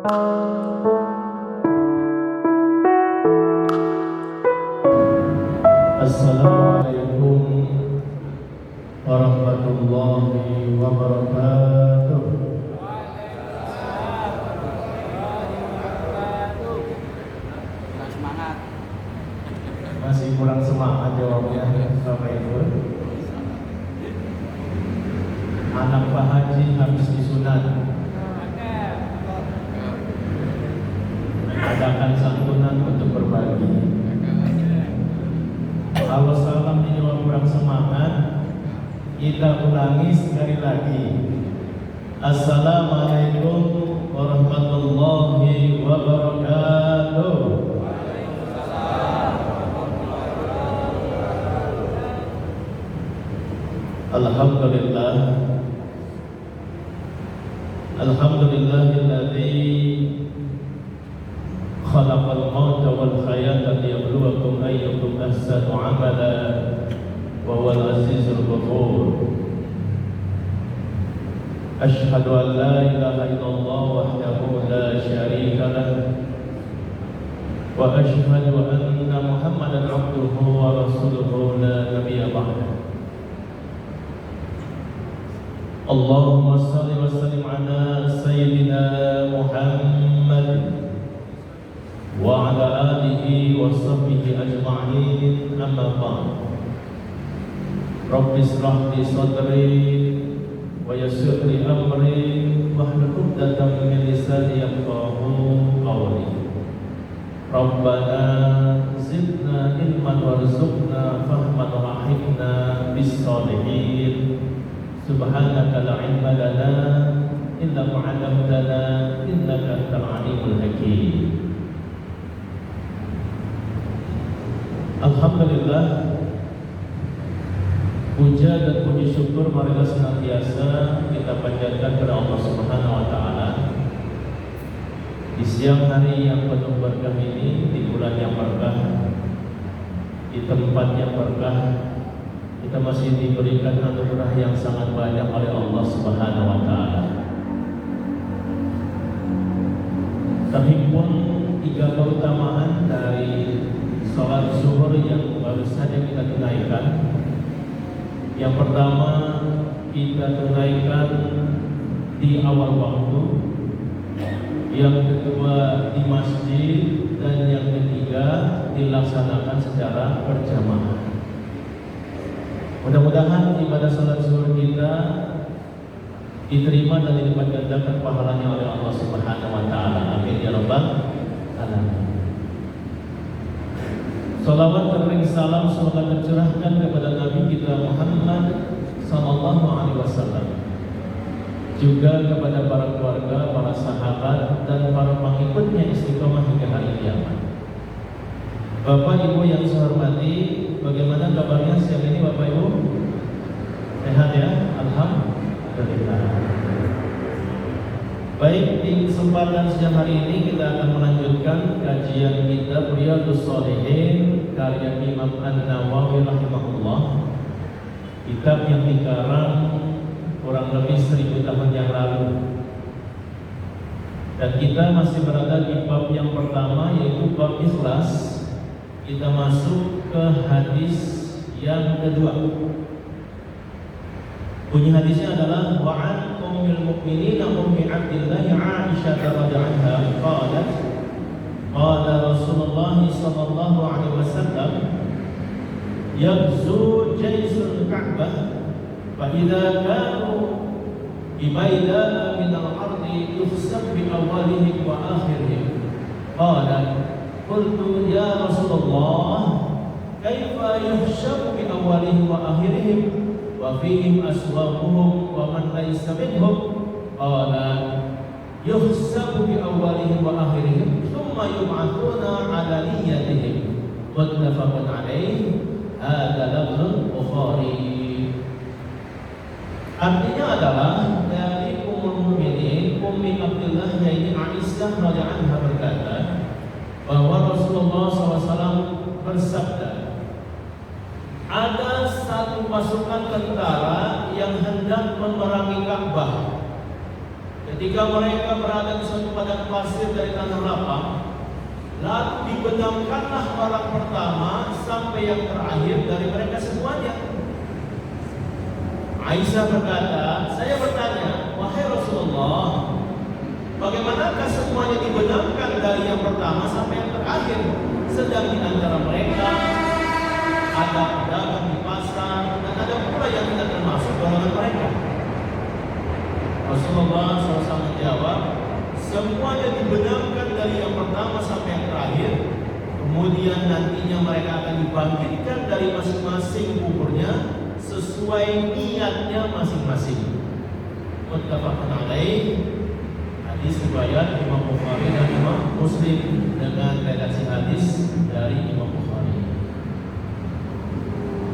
Assalamualaikum warahmatullahi wabarakatuh. Masih kurang semangat jawabnya Bapak Ibu. Anak Pak Haji habis disunat, adakan santunan untuk berbagi. Kalau salam dijawab kurang semangat, kita ulangi sekali lagi. Assalamualaikum warahmatullahi wabarakatuh. Alhamdulillah, alhamdulillahilladzi khalaqal mauta wal hayata liyabluwakum ayyukum ahsanu amala wa huwal azizul ghafur. Asyhadu an la ilaha illallah wahdahu la syarika lah wa asyhadu anna Muhammadan abduhu wa rasuluhu la nabiyya ba'dah. Allahumma salli wa sallim ala sayyidina Muhammad wa ala alihi wa sahbihi ajma'in, amma ba'd. Rabbi ishrah li sadri wa yassir li amri wahlul 'uqdatam min lisani yafqahu qawli. Rabbana zidna ilman warzuqna fahman wahibna bis shalihin. Subhanaka la ilma lana illa ma 'allamtana innaka antal alimul hakim. Alhamdulillah, puja dan puji syukur marilah senantiasa kita panjatkan kepada Allah Subhanahu wa taala. Di siang hari yang penuh berkah ini, di bulan yang berkah, di tempat yang berkah, kita masih diberikan anugerah yang sangat banyak oleh Allah Subhanahu wa taala. Terhimpun tiga keutamaan dari salat zuhur yang baru saja kita tunaikan. Yang pertama, kita tunaikan di awal waktu. Yang kedua, di masjid. Dan yang ketiga, dilaksanakan secara berjamaah. Mudah-mudahan ibadah salat zuhur kita diterima dan dilipat gandakan pahalanya oleh Allah Subhanahu wa taala. Amin ya rabbal alamin. Salawat dan salam semoga tercurahkan kepada Nabi kita Muhammad sallallahu alaihi wasallam, juga kepada para keluarga, para sahabat dan para pengikutnya istiqomah hingga hari kiamat. Bapak Ibu yang saya hormati, bagaimana kabarnya siang ini Bapak Ibu? Sehat ya? Alhamdulillah. Baik, di kesempatan siang hari ini kita akan melanjutkan kajian kitab Riyadhus Shalihin karya Imam An-Nawawi rahimahullah. Kitab yang dikarang kurang lebih 1000 tahun yang lalu. Dan kita masih berada di bab yang pertama, yaitu bab ikhlas. Kita masuk ke hadis yang kedua. Bunyi hadisnya adalah wa'an ummul mukminin ummi Abdillah Aisyah radhiyallahu anha qalat qala Rasulullah sallallahu alaihi wasallam yabzu jaysul Ka'bah fa idza kanu bibayda min al-ardi yuhsab bi awwalihim wa akhirihim. Qalat qultu ya Rasulullah kaifa yuhsab bi awwalihim wa akhirihim wa fihim aswaquhum wa man laysa minhum. Qala yuhsabu bi awwalihim wa akhirihim thumma yub'atsuna ala niyyatihim. Muttafaqun alaih. Hadza lafzul Bukhari. Artinya adalah dari Ummul Mukminin Ummi Abdillah yaitu Aisyah radhiyallahu anha berkata bahwa Rasulullah SAW bersabda, ada satu pasukan tentara yang hendak memerangi Ka'bah. Jadi Ketika mereka berada di suatu padang pasir dari tanah lapang, lalu dibenamkanlah orang pertama sampai yang terakhir dari mereka semuanya. Aisyah berkata, saya bertanya, wahai Rasulullah, bagaimanakah semuanya dibenamkan dari yang pertama sampai yang terakhir? Sedang di antara mereka ada pedagang di pasar dan ada pula yang tidak termasuk golongan mereka. Rasulullah SAW menjawab, semuanya dibenamkan dari yang pertama sampai yang terakhir. Kemudian nantinya mereka akan dibangkitkan dari masing-masing kuburnya sesuai niatnya masing-masing. Muttafaqun alaih. Hadis riwayat Imam Bukhari dan Imam Muslim dengan redaksi hadis dari Imam Bukhari.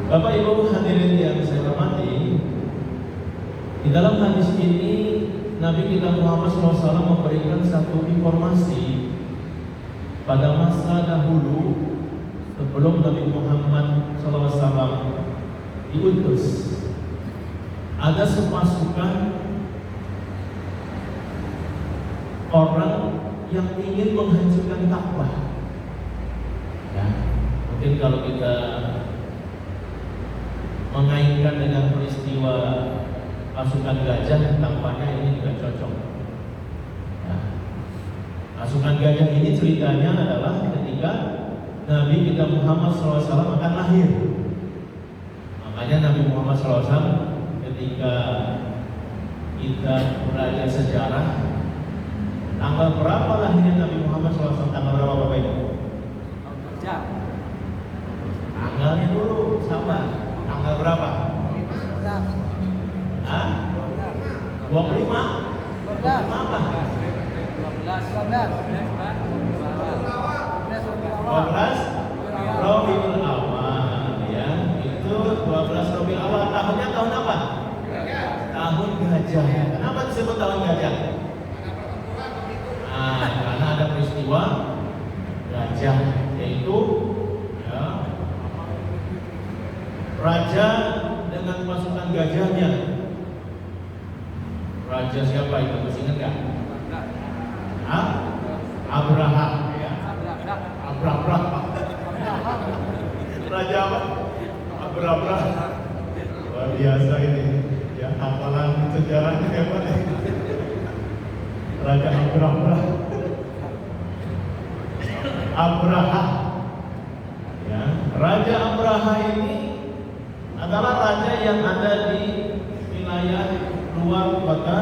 Bapak Ibu hadirin yang saya hormati, di dalam hadis ini Nabi kita Muhammad SAW memberikan satu informasi pada masa dahulu sebelum Nabi Muhammad SAW diutus. Ada sepasukan orang yang ingin menghancurkan Ka'bah. Ya, mungkin kalau kita mengaitkan dengan peristiwa pasukan gajah, tampaknya ini juga cocok. Ya. Pasukan gajah ini ceritanya adalah ketika Nabi kita Muhammad SAW akan lahir. Makanya Nabi Muhammad SAW ketika kita belajar sejarah, tanggal berapa lahirnya Nabi Muhammad SAW? Tanggal berapa Bapak Ibu? Tanggalnya dulu, sabar. Tanggal berapa? Hah? 25? 25 apa? 12 Rabiul Awal, ya. Itu 12 Rabiul Awal. Tahunnya tahun apa? Tahun gajah. Kenapa disebut tahun gajah? Karena ada peristiwa gajah, yaitu ya, raja dengan pasukan gajahnya. Raja siapa itu? Masih ingat nggak? Abraha. Ya. Abraha. Raja apa? Abraha. Luar biasa ini. Ya, hafalan sejarahnya hebat ya. Raja Abraha. Ya, Raja Abraha ini adalah raja yang ada di wilayah luar kota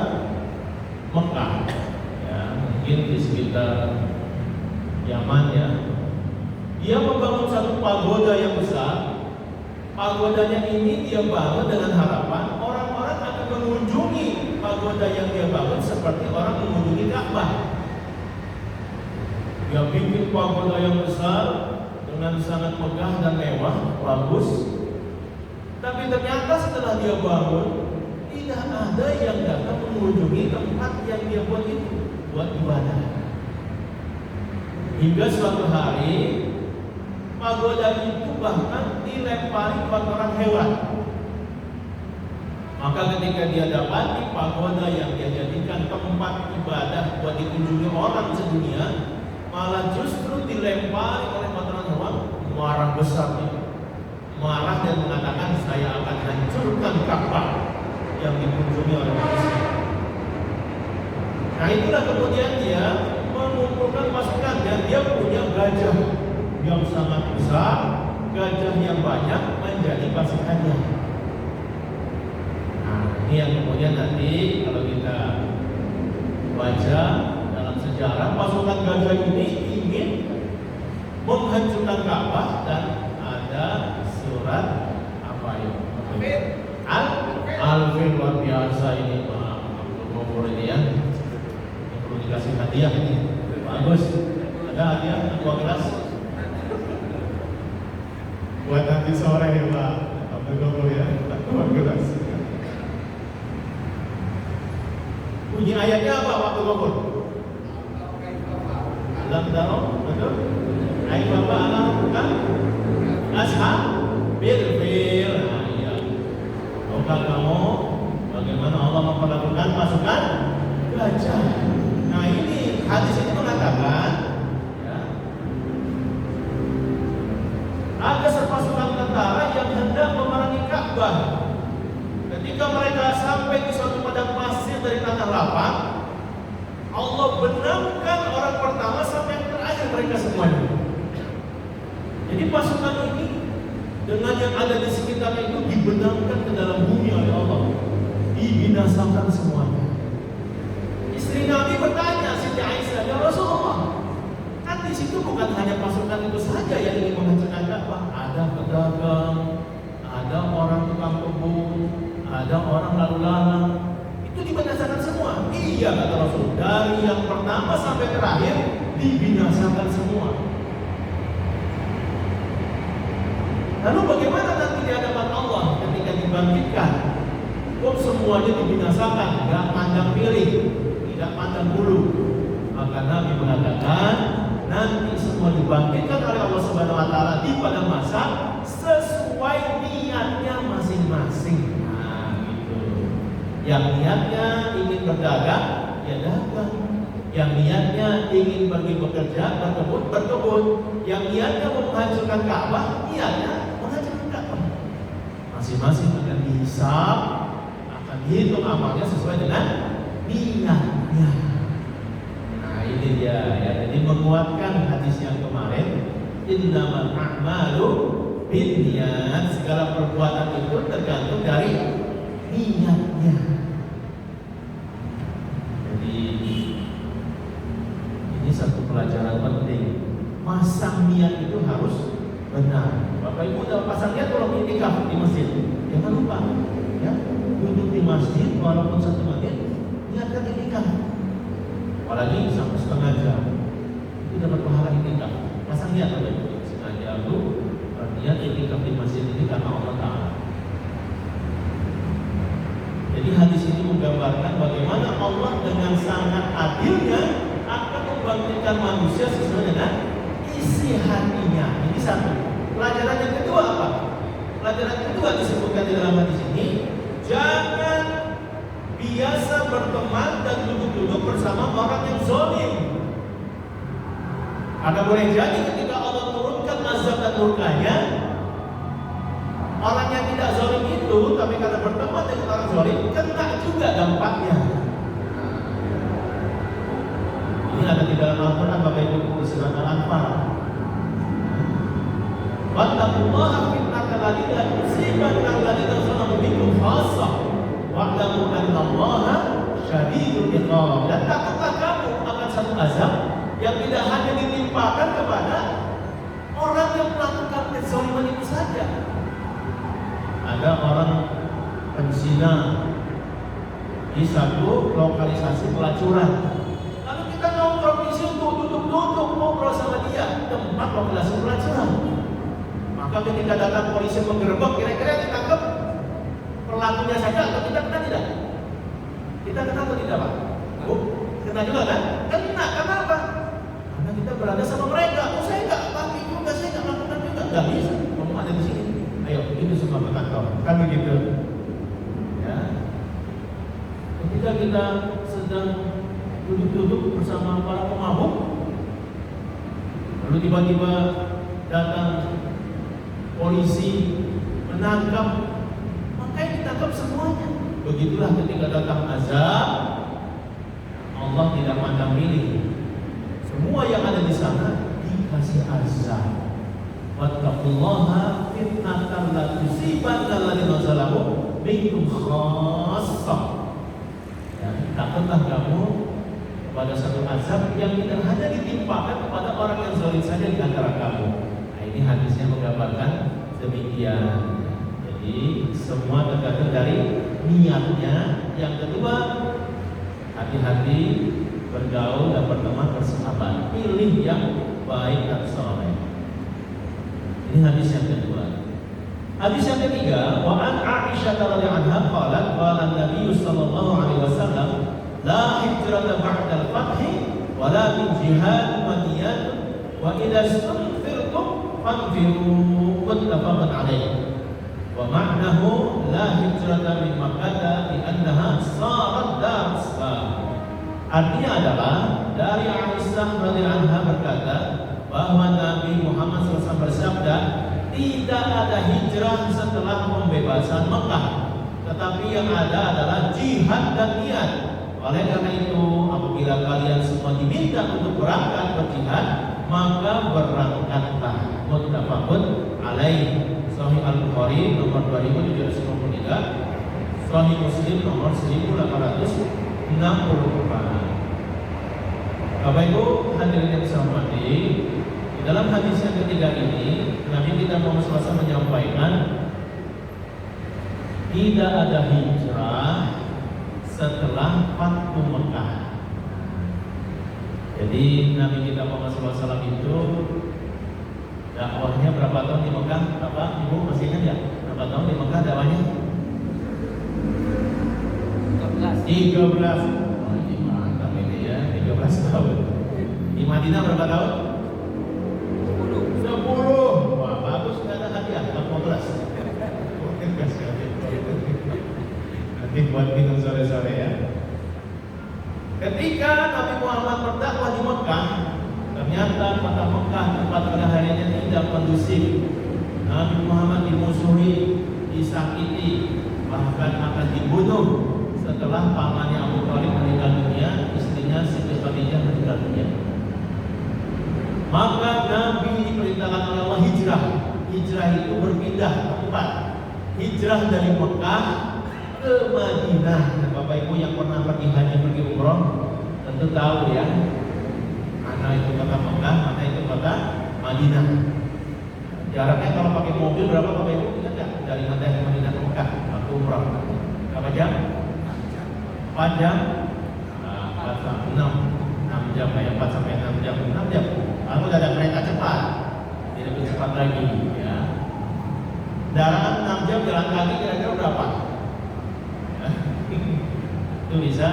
Mekah. Ya, mungkin di sekitar Yaman ya. Dia membangun satu pagoda yang besar. Pagodanya ini dia bangun dengan harapan orang-orang akan mengunjungi pagoda yang dia bangun seperti orang mengunjungi Ka'bah. Dia bikin pagoda yang besar dengan sangat megah dan mewah, bagus. Tapi ternyata setelah dia bangun, tidak ada yang datang mengunjungi tempat yang dia buat itu, buat ibadah. Hingga suatu hari, pagoda itu bahkan dilempari kotoran hewan. Maka ketika dia dapati pagoda yang dia jadikan tempat ibadah buat dikunjungi orang sedunia, malah justru dilempari oleh kotoran hewan, marah besar dia. Marah dan mengatakan, saya akan hancurkan Ka'bah yang dikunjungi oleh manusia. Nah itulah kemudian dia mengumpulkan pasukan dan dia punya gajah yang sangat besar, gajah yang banyak menjadi pasukannya. Nah ini yang kemudian nanti kalau kita baca dalam sejarah, pasukan gajah ini ingin menghancurkan Ka'bah dan ada surat apa ya? Al-Fil luar biasa ini Pak Abdul ini ya. Perlu dikasih hadiah ini. Bagus. Ada hadiah 2 gelas. Buat nanti sore ya Pak Abdul ya. 2 gelas. Bunyi ayatnya apa Pak Abdul? Alam taro, betul? Ayat Bapak alam bukan? Ashab bil. Nah, iya. Tahukah kamu bagaimana Allah memperlakukan pasukan baca. Nah ini hadis ini mengatakan, ya, ada sepasukan tentara yang hendak memerangi Ka'bah. Ketika mereka sampai di suatu padang pasir dari tanah lapang, Allah benamkan orang pertama sampai yang terakhir mereka semuanya. Jadi pasukan ini dengan yang ada di sekitarnya itu dibenamkan ke dalam bumi oleh Allah, dibinasakan semuanya. Istri Nabi bertanya, Siti Aisyah, ya Rasulullah, kan di situ bukan hanya pasukan itu saja yang ingin menghancurkan Ka'bah, ada pedagang, ada orang tukang kebun, ada orang lalu lalang, itu dibinasakan semua. Iya kata Rasul, dari yang pertama sampai terakhir dibinasakan semua. Lalu bagaimana nanti di hadapan Allah ketika dibangkitkan? Kok semuanya dibinasakan, nggak pandang pilih, tidak pandang bulu. Maka Nabi mengatakan nanti semua dibangkitkan oleh Allah Subhanahu Wa Taala di pada masa sesuai niatnya masing-masing. Nah, gitu. Yang niatnya ingin berdagang, ya dagang. Yang niatnya ingin pergi bekerja, berkebun. Yang niatnya mau menghancurkan Ka'bah, niatnya menghancurkan Ka'bah. Masing-masing akan dihisab, akan dihitung amalnya sesuai dengan niatnya. Nah ini dia ya. Jadi menguatkan hadis yang kemarin, innamal a'malu binniyat, segala perbuatan itu tergantung dari niatnya. Jadi ini satu pelajaran penting. Masang niat itu harus benar. Bapak Ibu udah pasang niat kalau i'tikaf di masjid, jangan lupa ya, duduk di masjid walaupun 1 menit, niatkan i'tikaf. Apalagi sampai setengah jam, itu dapat pahala i'tikaf. Pasang niat Bapak Ibu, sengaja itu niat i'tikaf di masjid ini karena Allah Ta'ala. Jadi hadis ini menggambarkan bagaimana Allah dengan sangat adilnya akan membangkitkan manusia sesuai dengan isi hatinya. Ini satu. Pelajaran yang kedua apa? Pelajaran kedua disebutkan di dalam hadis ini, jangan biasa berteman dan duduk-duduk bersama orang yang zalim. Karena boleh jadi ketika Allah turunkan azab dan murkanya, orang yang tidak zalim itu, tapi karena berteman dengan orang zalim, kena juga dampaknya. Ini ada di dalam Al-Quran, Bapak Ibu, surat Al-Anfal. Wattaqullaha fitnatan la tusibanna alladziina zalamu minkum khassah wa'lamu annallaha syadidul iqab. Dan takutlah kamu akan satu azab yang tidak hanya ditimpakan kepada orang yang melakukan kezaliman itu saja. Ada orang penzina di satu lokalisasi pelacuran. Lalu kita nongkrong di situ, duduk-duduk ngobrol sama dia, tempat lokalisasi pelacuran. Maka ketika datang polisi menggerebek, kira-kira ditangkap pelakunya saja atau kita kena tidak? Kita kena atau tidak, Pak? Bu, kena juga kan? Kena, kenapa? Karena kita berada sama mereka. Oh, saya nggak pakai juga, saya nggak melakukan juga. Nggak bisa, kamu ada di sini. Ayo, ini semua ke kantor. Kan begitu. Ya. Ketika kita sedang duduk-duduk bersama para pemabuk, lalu tiba-tiba datang polisi menangkap, makanya ditangkap semuanya. Begitulah ketika datang azab, Allah tidak pandang pilih. Semua yang ada di sana dikasih azab. Wattaqullaha fitnatan la tusibanna alladziina zalamu minkum khassah. Ya, takutlah kamu kepada satu azab yang tidak hanya ditimpakan kepada orang yang zalim saja di antara kamu. Ini hadisnya menggambarkan demikian. Jadi semua tergantung dari niatnya. Yang kedua, hati-hati bergaul dan berteman bersahabat. Pilih yang baik dan saleh. Ini hadis yang kedua. Hadis yang ketiga, wa an Aisyah radhiyallahu anha qalat qala an-nabiy sallallahu alaihi wasallam la hijrata ba'da al-fath wa la jihad madiyat wa idza istunfirtum fanfiru muttafaqun alaih. Wa ma'nahu la hijrata min Makkah li'annaha sarat dar Islam. Artinya adalah dari Aisyah radhiyallahu anha berkata bahwa Nabi Muhammad SAW bersabda, tidak ada hijrah setelah pembebasan Mekah, tetapi yang ada adalah jihad dan niat. Oleh karena itu, apabila kalian semua diminta untuk berangkat berjihad, maka berangkatlah. Muttafaqun alaih. Sahih Al-Bukhari nomor 2793, Sahih Muslim nomor 1864. Bapak Ibu hadirin yang saya hormati, di dalam hadis yang ketiga ini Nabi kita Muhammad SAW menyampaikan tidak ada hijrah setelah Fathu Mekah. Jadi Nabi kita Muhammad SAW itu dakwahnya berapa tahun di Mekah? Bapak, Ibu masih ingat ya? Berapa tahun di Mekah dakwahnya? 13. Mantap ini ya, 13 tahun. Di Madinah berapa tahun? 10. Wah, bagus, nggak ada hadiah, 15. Nanti buat minum sore-sore ya. Ketika Nabi Muhammad berdakwah di Mekah, ternyata kota Mekah tempat kelahirannya tidak kondusif. Nabi Muhammad dimusuhi, disakiti, bahkan akan dibunuh setelah pamannya Abu Thalib meninggal dunia, istrinya Siti Khadijah meninggal dunia. Maka Nabi diperintahkan oleh Allah hijrah. Hijrah itu berpindah tempat. Hijrah dari Mekah ke Madinah. Nah, Bapak Ibu yang pernah pergi haji, pergi umroh tentu tahu ya, mana itu kota Mekah, mana itu kota Madinah. Jaraknya kalau pakai mobil berapa Bapak Ibu? Ingat nggak? Dari Madinah ke Mekah waktu umroh berapa jam? 4 jam? 6 jam ya, 4 sampai 6 jam. 6 jam. Lalu ada kereta cepat, jadi lebih cepat lagi ya. Darat 6 jam, jalan kaki kira-kira berapa? Itu bisa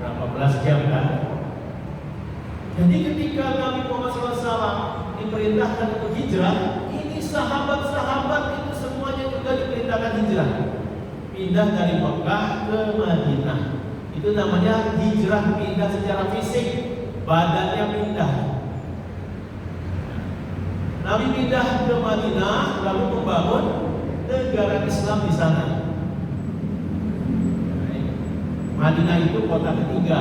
berapa belas jam kan? Jadi ketika Nabi Muhammad SAW diperintahkan untuk hijrah, ini sahabat-sahabat itu semuanya juga diperintahkan hijrah, pindah dari Mekah ke Madinah. Itu namanya hijrah, pindah secara fisik, badannya pindah. Nabi pindah ke Madinah lalu membangun negara Islam di sana. Madinah itu kota ketiga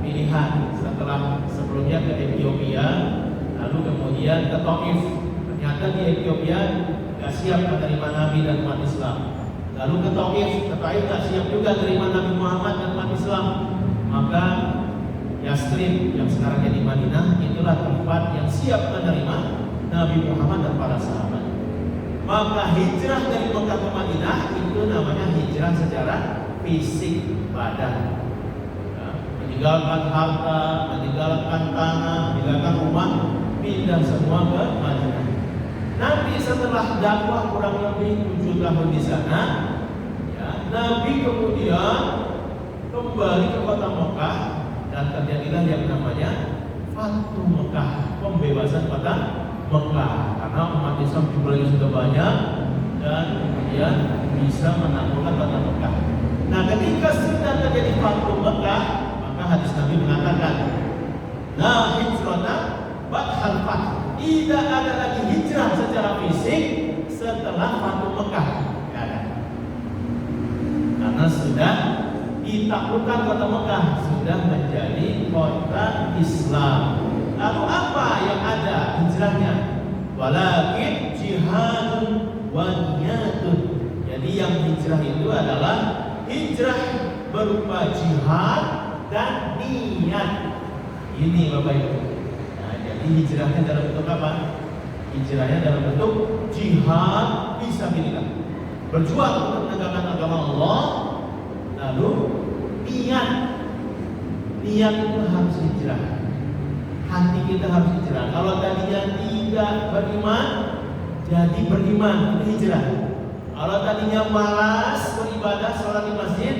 pilihan setelah sebelumnya ke Ethiopia, lalu kemudian ke Taif. Ternyata di Ethiopia gak siap menerima Nabi dan umat Islam. Lalu ke Taif gak siap juga menerima Nabi Muhammad dan umat Islam. Maka Yastrib yang sekarang jadi Madinah itulah tempat yang siap menerima Nabi Muhammad dan para sahabat. Maka hijrah dari Mekah ke Madinah itu namanya hijrah secara fisik badan. Meninggalkan harta, meninggalkan tanah, meninggalkan rumah, pindah semua ke Madinah. Nabi setelah dakwah kurang lebih 7 tahun di sana, ya, Nabi kemudian kembali ke kota Mekah dan terjadilah yang namanya Fathu Mekah, pembebasan kota Mekah, karena umat Islam jumlahnya sudah banyak dan kemudian bisa menaklukkan kota Mekah. Nah, ketika sudah terjadi Fathu Mekah, maka hadis Nabi mengatakan, la hijrata ba'dal fath. Tidak ada lagi hijrah secara fisik setelah Fathu Mekah. Tidak ada. Karena sudah ditaklukkan kota Mekah, sudah menjadi kota Islam. Lalu apa yang ada hijrahnya? Walakin jihadun wa niyatun. Jadi yang hijrah itu adalah hijrah berupa jihad dan niat. Ini Bapak Ibu. Nah, jadi hijrahnya dalam bentuk apa? Hijrahnya dalam bentuk jihad fisabilillah. Berjuang untuk menegakkan agama Allah. Lalu niat. Niat itu harus hijrah. Hati kita harus hijrah. Kalau tadinya tidak beriman, jadi beriman, itu hijrah. Kalau tadinya malas beribadah, sholat di masjid,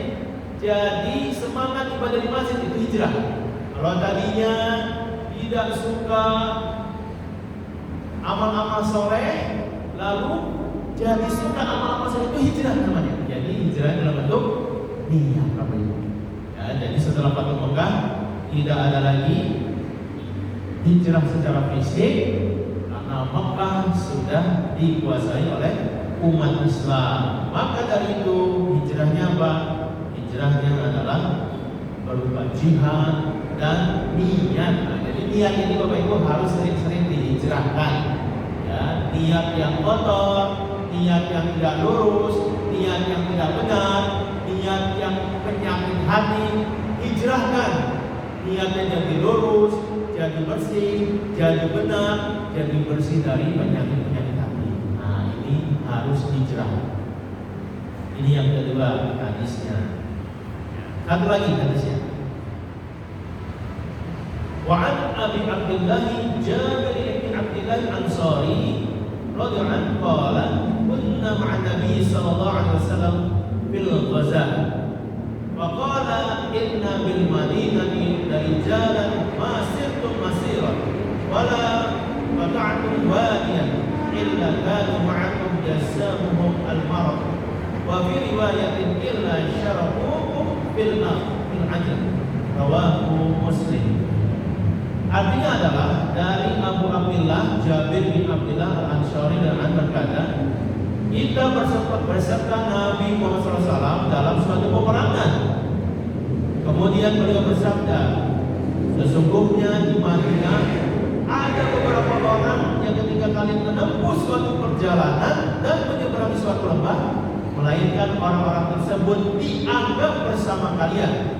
jadi semangat ibadah di masjid, itu hijrah. Kalau tadinya tidak suka amal-amal soleh, lalu jadi suka amal-amal soleh, itu hijrah namanya. Jadi hijrah dalam bentuk niat, Bapak Ibu. Ya, jadi setelah Fathu Mekah, tidak ada lagi hijrah secara fisik karena Mekah sudah dikuasai oleh umat Islam. Maka dari itu hijrahnya apa? Hijrahnya adalah berupa jihad dan niat. Nah, jadi niat ini Bapak Ibu harus sering-sering dihijrahkan. Ya, niat yang kotor, niat yang tidak lurus, niat yang tidak benar, niat yang penyakit hati, hijrahkan. Niatnya jadi lurus, jadi bersih, jadi benar, jadi bersih dari penyakit-penyakit hati. Nah, ini harus hijrah. Ini yang kedua hadisnya. Satu lagi hadisnya. Wa an Abi Abdullah Jabir bin Abdullah Ansari radhiyallahu anhu qala kunna ma'a Nabi sallallahu alaihi wasallam fil ghazah wa qala inna bil madinati rijalan ma sirtum masiran wala qata'tum wadiyan illa kanu ma'akum jasamuhum al-marad wa fi riwayatin illa syarabuhum bil ajr rawahu Muslim. Artinya adalah dari Abu Abdullah Jabir bin Abdullah Al-Ansari dan berkata, kita berserta Nabi Muhammad SAW dalam suatu peperangan. Kemudian beliau bersabda, sesungguhnya di Madinah ada beberapa orang yang ketika kalian menempuh suatu perjalanan dan menyeberangi suatu lembah, melainkan orang-orang tersebut dianggap bersama kalian.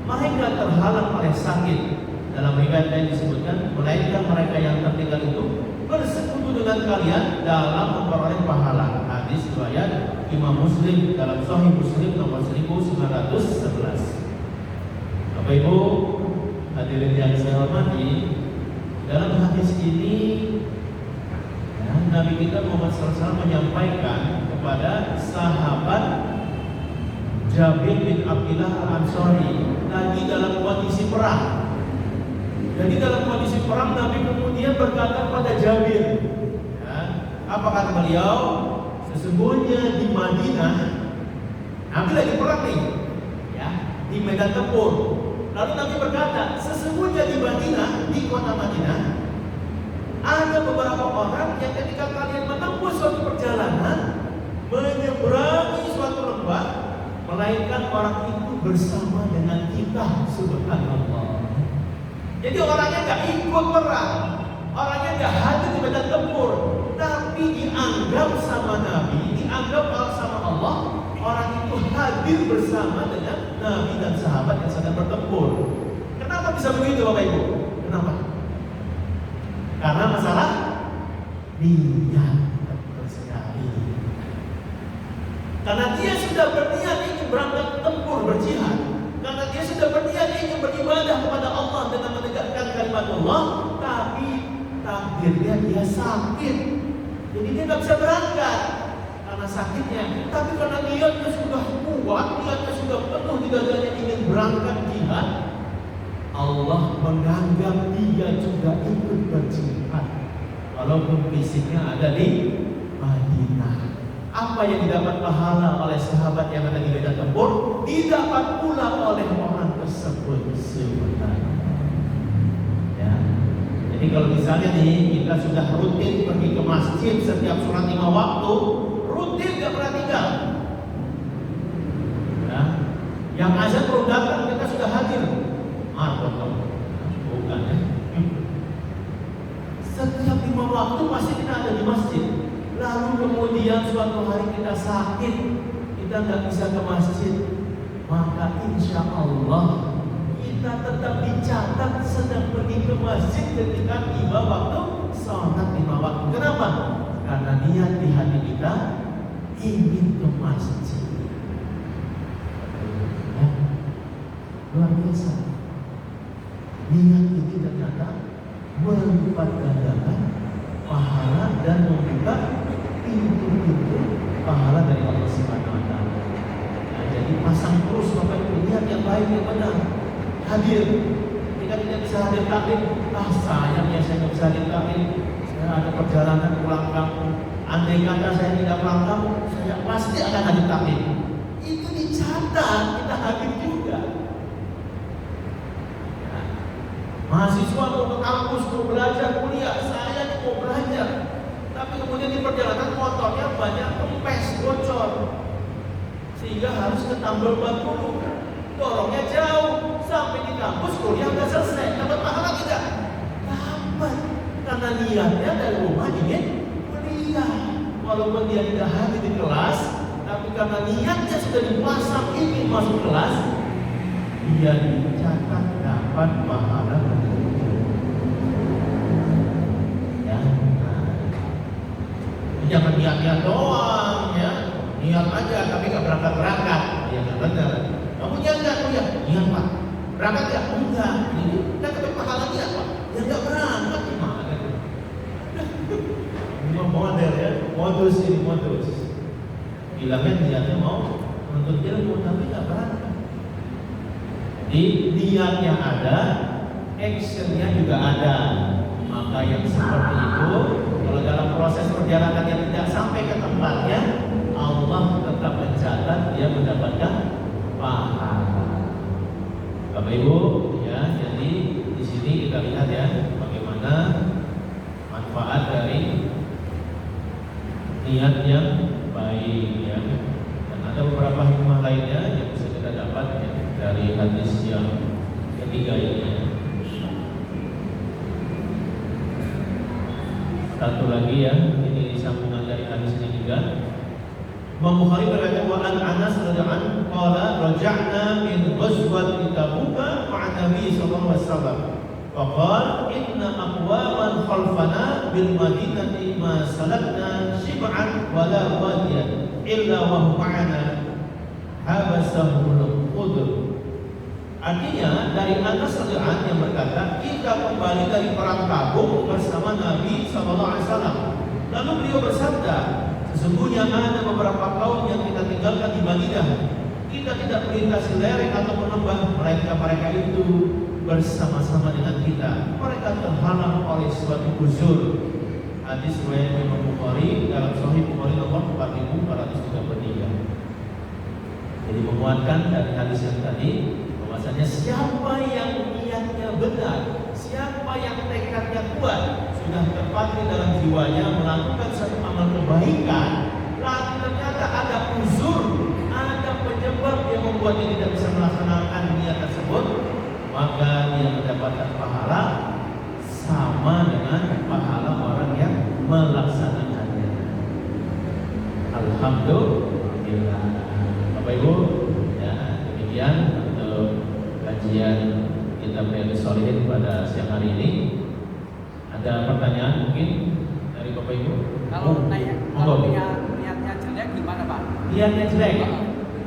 Mereka terhalang oleh sakit. Dalam riwayat lain disebutkan, melainkan mereka yang tertinggal itu bersekutu dengan kalian dalam memperoleh pahala. Hadis riwayat Imam Muslim dalam Sahih Muslim nomor 1911. Bapak Ibu hadirin yang saya hormati, dalam hadis ini ya, Nabi kita Muhammad SAW menyampaikan kepada sahabat Jabir bin Abdullah Al-Ansari lagi dalam kondisi perang. Jadi dalam kondisi perang Nabi kemudian berkata kepada Jabir, ya, apa kata beliau? Sesungguhnya di Madinah, Nabi lagi perang nih, ya, di medan tempur. Lalu Nabi berkata, sesungguhnya di Madinah, di kota Madinah, ada beberapa orang yang ketika kalian menempuh suatu perjalanan, menyeberangi suatu lembah, melainkan orang itu bersama dengan kita, subhanallah. Jadi orangnya nggak ikut perang, orangnya nggak hadir di medan tempur, tapi dianggap sama Nabi, dianggap sama Allah, orang itu hadir bersama dengan Nabi dan sahabat yang sedang bertempur. Kenapa bisa begitu Bapak Ibu? Kenapa? Karena masalah niat sekali. Karena dia sudah berniat ingin berangkat tempur berjihad. Karena dia sudah berniat ingin beribadah kepada Allah dengan menegakkan kalimat Allah, tapi takdirnya dia sakit, jadi dia nggak bisa berangkat karena sakitnya. Tapi karena niatnya sudah kuat, niatnya sudah penuh di dadanya ingin berangkat jihad, Allah menganggap dia juga ikut berjihad, walaupun fisiknya ada di Madinah. Apa yang didapat pahala oleh sahabat yang ada di medan tempur, didapat pula oleh orang tersebut sebenarnya. Ya. Jadi kalau misalnya nih kita sudah rutin pergi ke masjid setiap sholat 5 waktu, rutin gak pernah tinggal. Ya. Yang azan belum datang kita sudah hadir. Bukan ya. Setiap 5 waktu pasti kita ada di masjid. Lalu kemudian suatu hari kita sakit, kita nggak bisa ke masjid, maka insya Allah kita tetap dicatat sedang pergi ke masjid ketika tiba waktu sholat 5 waktu. Kenapa? Karena niat di hati kita ingin ke masjid. Ya. Luar biasa. Niat ini ternyata melipat gandakan pahala dan membuka pintu-pintu pahala dari Allah Subhanahu wa Ta'ala. Nah, jadi pasang terus Bapak Ibu niat yang baik yang benar. Hadir. Jika tidak bisa hadir taklim, sayangnya saya tidak bisa hadir taklim. Saya ada perjalanan pulang kampung. Andai kata saya tidak pulang kampung, saya pasti akan hadir taklim. Itu dicatat, kita hadir juga. Mahasiswa mau ke kampus, mau belajar, kuliah, saya mau belajar. Tapi kemudian di perjalanan motornya banyak kempes, bocor. Sehingga harus ke tambal ban dulu. Dorongnya jauh, sampai di kampus kuliah udah selesai. Dapat pahala tidak? Dapat. Karena niatnya dari rumah ingin kuliah. Walaupun dia tidak hadir di kelas, tapi karena niatnya sudah dipasang ingin masuk kelas, dia dicatat dapat pahala. Ya, jangan niat-niat doang ya, niat aja tapi nggak berangkat. Ya nggak benar. Kamu niat nggak kuliah? Niat Pak. Berangkat nggak? Enggak. Ini kita ketemu pahala niat Pak. Ya nggak berangkat gimana? Ini model ya, modus ini modus. Bilangnya niatnya mau menuntut ilmu tapi nggak berangkat. Di niatnya ada, actionnya juga ada. Maka yang seperti itu, kalau dalam proses perjalanan yang tidak sampai ke tempatnya, Allah tetap mencatat dia mendapatkan pahala. Bapak Ibu, ya, jadi di sini kita lihat ya bagaimana manfaat dari niat yang baik ya. Dan ada beberapa hikmah lainnya yang bisa kita dapat ya, dari hadis yang ketiga ini ya. Satu lagi ya, ini sambungan dari hadis ini juga. Imam Bukhari berkata wa an Anas radhiyallahu anhu qala raja'na min ghazwati Tabuk ma'a Nabi sallallahu alaihi wasallam. Wa qala inna aqwaman khalfana bil madinati ma salakna shib'an wa la wadiyan illa wa hum ma'ana habasahul khudr. Artinya dari Anas radhiyallahu anhu yang berkata, kita kembali dari perang Tabuk bersama Nabi sallallahu alaihi wasallam. Lalu beliau bersabda, sesungguhnya ada beberapa kaum yang kita tinggalkan di Madinah. Kita tidak melintasi lereng atau menembak, melainkan mereka itu bersama-sama dengan kita. Mereka terhalang oleh suatu uzur. Hadis riwayat Imam Bukhari dalam Sahih Bukhari nomor 4433. Jadi menguatkan dari hadis yang tadi, bahwasanya siapa yang niatnya benar, siapa yang tekadnya kuat, sudah terpatri dalam jiwanya melakukan satu amal kebaikan, lalu ternyata ada uzur, ada penyebab yang membuatnya tidak bisa melaksanakan niat tersebut, maka dia mendapatkan pahala sama dengan pahala orang yang melaksanakannya. Alhamdulillah. Bapak Ibu, ya, demikian untuk kajian kitab Riyadhus Shalihin pada siang hari ini. Ada pertanyaan mungkin dari Bapak Ibu? Kalau niatnya jelek gimana Pak? Niatnya jelek?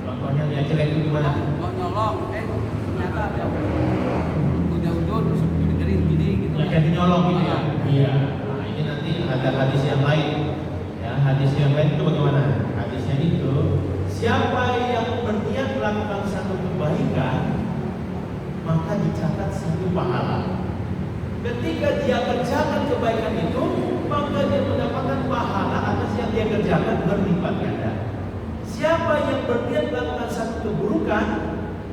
Contohnya niat jelek itu gimana? Mau nyolong, ternyata ada udah dengerin gini gitu. Jadi nyolong gitu ya? Iya. Nah ini nanti ada hadis yang lain. Ya, hadis yang lain itu bagaimana? Hadisnya itu, siapa yang berniat melakukan satu kebaikan, maka dicatat satu pahala. Ketika dia kerjakan kebaikan itu, maka dia mendapatkan pahala atas yang dia kerjakan berlipat ganda. Siapa yang berniat melakukan satu keburukan,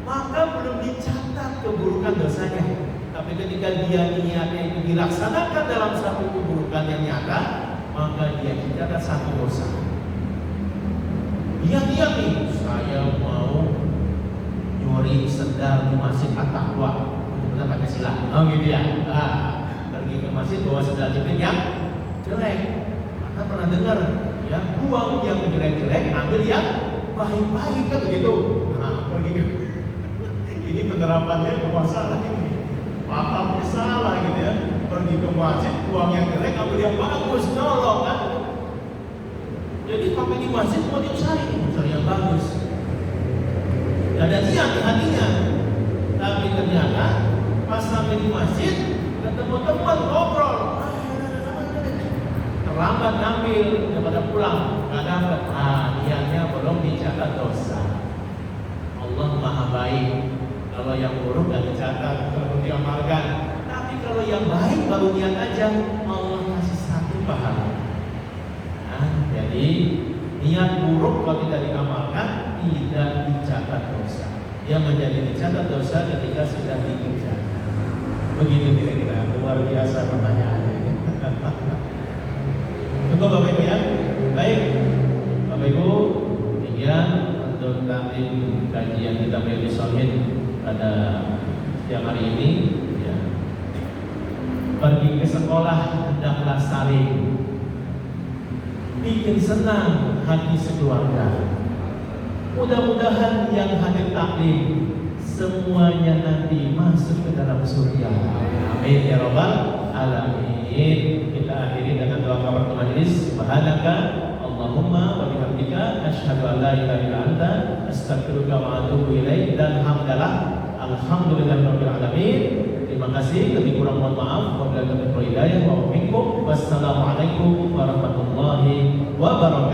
maka belum dicatat keburukan dosanya. Tapi ketika dia niatnya itu dilaksanakan dalam satu keburukan yang nyata, maka dia dicatat satu dosa. Dia nih, saya mau nyuri sendal di Masjid At-Taqwa. Kita pakai silah. Oh gitu ya. Pergi ke masjid bawa sendal jepit yang jelek. Karena pernah dengar ya, buang yang jelek-jelek, ambil yang baik-baik kan begitu. Nah, pergi ke ini penerapannya masalah ini. Pahamnya salah gitu ya. Pergi ke masjid, buang yang jelek, ambil yang bagus, nolong kan. Jadi pakai di masjid mau dicari yang bagus. Ada niat di hatinya. Tapi ternyata pas sampai di masjid ketemu teman ngobrol, terlambat ngambil daripada pulang, nggak dapat. Niatnya belum dicatat dosa. Allah Maha Baik. Kalau yang buruk nggak dicatat, kalau diamalkan. Tapi kalau yang baik baru niat aja, Allah kasih satu pahala. Jadi niat buruk kalau tidak diamalkan tidak dicatat dosa. Yang menjadi dicatat dosa ketika sudah dikerjakan. Begitu kira-kira, luar biasa pertanyaannya. Cukup Bapak Ibu ya. Baik, Bapak Ibu, demikian untuk taklim kajian kita Riyadhus Shalihin pada siang hari ini. Ya. Pergi ke sekolah hendaklah saling, bikin senang hati sekeluarga. Mudah-mudahan yang hadir taklim semuanya nanti masuk ke dalam surga. Amin ya rabbal alamin. Kita akhiri dengan doa kafaratul majlis. Subhanaka Allahumma wa bihamdika asyhadu an la ilaha illa anta astaghfiruka wa atubu ilaik. Dan hamdalah alhamdulillahirabbil alamin. Terima kasih, lebih kurang mohon maaf. Wabillahi taufiq wal hidayah wa minkum. Wassalamualaikum warahmatullahi wabarakatuh.